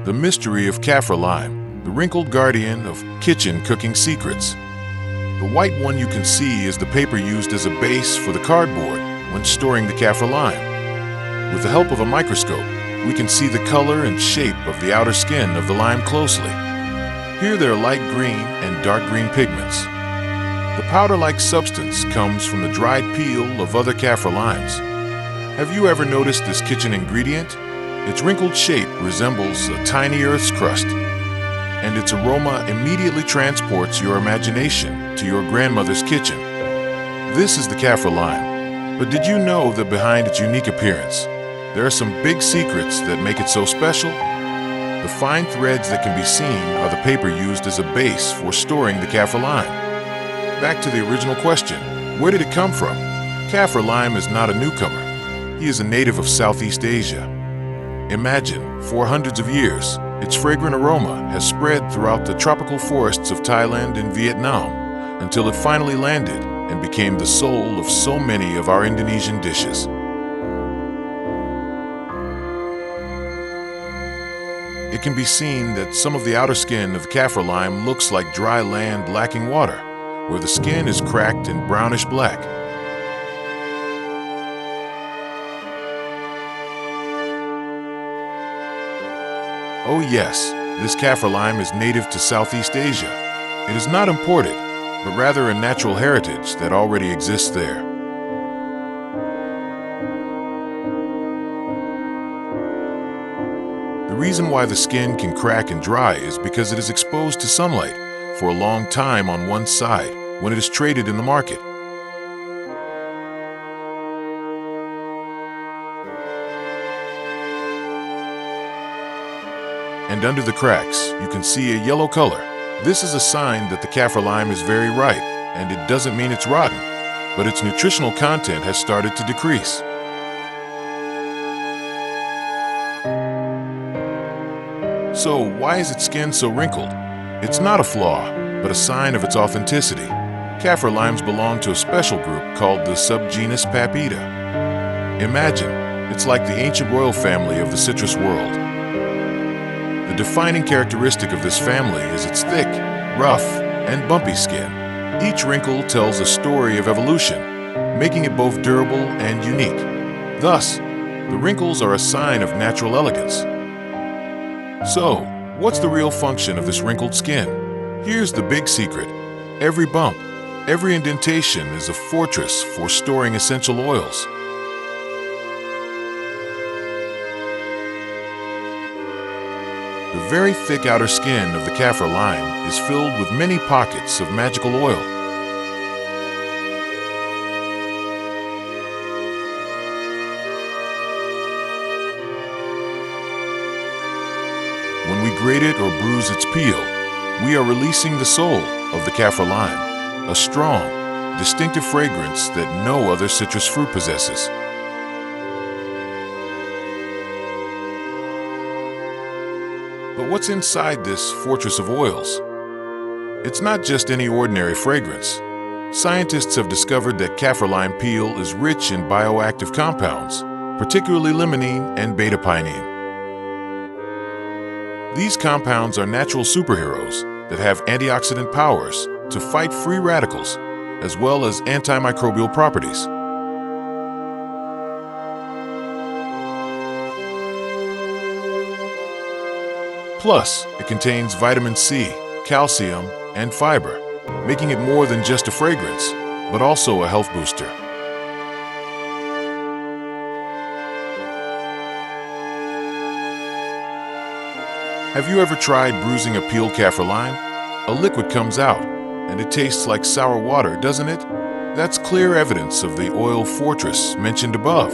The mystery of kaffir lime, the wrinkled guardian of kitchen cooking secrets. The white one you can see is the paper used as a base for the cardboard when storing the kaffir lime. With the help of a microscope, we can see the color and shape of the outer skin of the lime closely. Here there are light green and dark green pigments. The powder-like substance comes from the dried peel of other kaffir limes. Have you ever noticed this kitchen ingredient? Its wrinkled shape resembles a tiny Earth's crust, and its aroma immediately transports your imagination to your grandmother's kitchen. This is the kaffir lime, but did you know that behind its unique appearance, there are some big secrets that make it so special? The fine threads that can be seen are the paper used as a base for storing the kaffir lime. Back to the original question, where did it come from? Kaffir lime is not a newcomer. He is a native of Southeast Asia. Imagine, for hundreds of years, its fragrant aroma has spread throughout the tropical forests of Thailand and Vietnam until it finally landed and became the soul of so many of our Indonesian dishes. It can be seen that some of the outer skin of kaffir lime looks like dry land lacking water, where the skin is cracked and brownish black. Oh yes, this kaffir lime is native to Southeast Asia. It is not imported, but rather a natural heritage that already exists there. The reason why the skin can crack and dry is because it is exposed to sunlight for a long time on one side when it is traded in the market. And under the cracks, you can see a yellow color. This is a sign that the kaffir lime is very ripe, and it doesn't mean it's rotten, but its nutritional content has started to decrease. So why is its skin so wrinkled? It's not a flaw, but a sign of its authenticity. Kaffir limes belong to a special group called the subgenus Papeda. Imagine, it's like the ancient royal family of the citrus world. The defining characteristic of this family is its thick, rough, and bumpy skin. Each wrinkle tells a story of evolution, making it both durable and unique. Thus, the wrinkles are a sign of natural elegance. So, what's the real function of this wrinkled skin? Here's the big secret. Every bump, every indentation is a fortress for storing essential oils. The very thick outer skin of the kaffir lime is filled with many pockets of magical oil. When we grate it or bruise its peel, we are releasing the soul of the kaffir lime, a strong, distinctive fragrance that no other citrus fruit possesses. But what's inside this fortress of oils? It's not just any ordinary fragrance. Scientists have discovered that kaffir lime peel is rich in bioactive compounds, particularly limonene and beta-pinene. These compounds are natural superheroes that have antioxidant powers to fight free radicals, as well as antimicrobial properties. Plus, it contains vitamin C, calcium, and fiber, making it more than just a fragrance, but also a health booster. Have you ever tried bruising a peeled kaffir lime? A liquid comes out, and it tastes like sour water, doesn't it? That's clear evidence of the oil fortress mentioned above.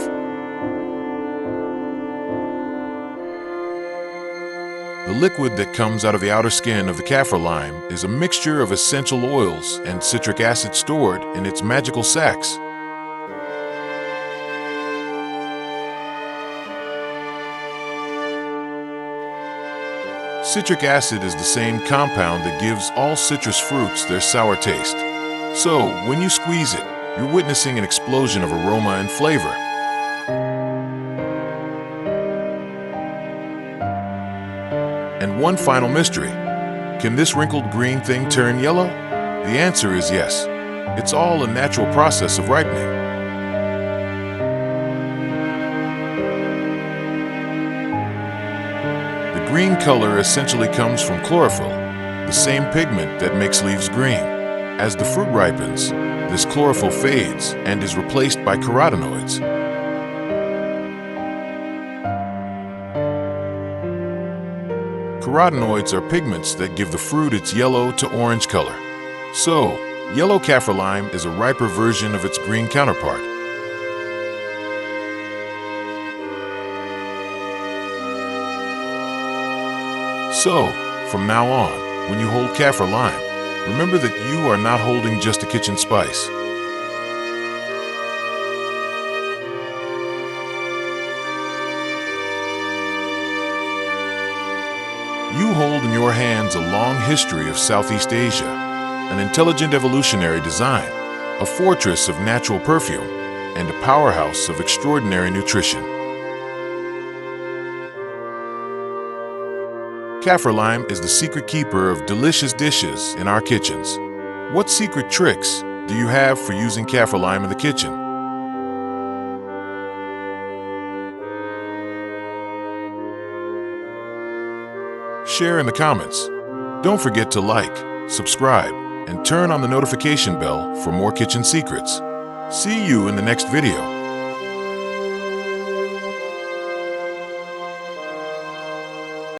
The liquid that comes out of the outer skin of the kaffir lime is a mixture of essential oils and citric acid stored in its magical sacs. Citric acid is the same compound that gives all citrus fruits their sour taste. So, when you squeeze it, you're witnessing an explosion of aroma and flavor. And one final mystery. Can this wrinkled green thing turn yellow? The answer is yes. It's all a natural process of ripening. The green color essentially comes from chlorophyll, the same pigment that makes leaves green. As the fruit ripens, this chlorophyll fades and is replaced by carotenoids. Carotenoids are pigments that give the fruit its yellow to orange color. So, yellow Kaffir lime is a riper version of its green counterpart. So, from now on, when you hold Kaffir lime, remember that you are not holding just a kitchen spice. You hold in your hands a long history of Southeast Asia, an intelligent evolutionary design, a fortress of natural perfume, and a powerhouse of extraordinary nutrition. Kaffir lime is the secret keeper of delicious dishes in our kitchens. What secret tricks do you have for using Kaffir lime in the kitchen? Share in the comments. Don't forget to like, subscribe, and turn on the notification bell for more kitchen secrets. See you in the next video.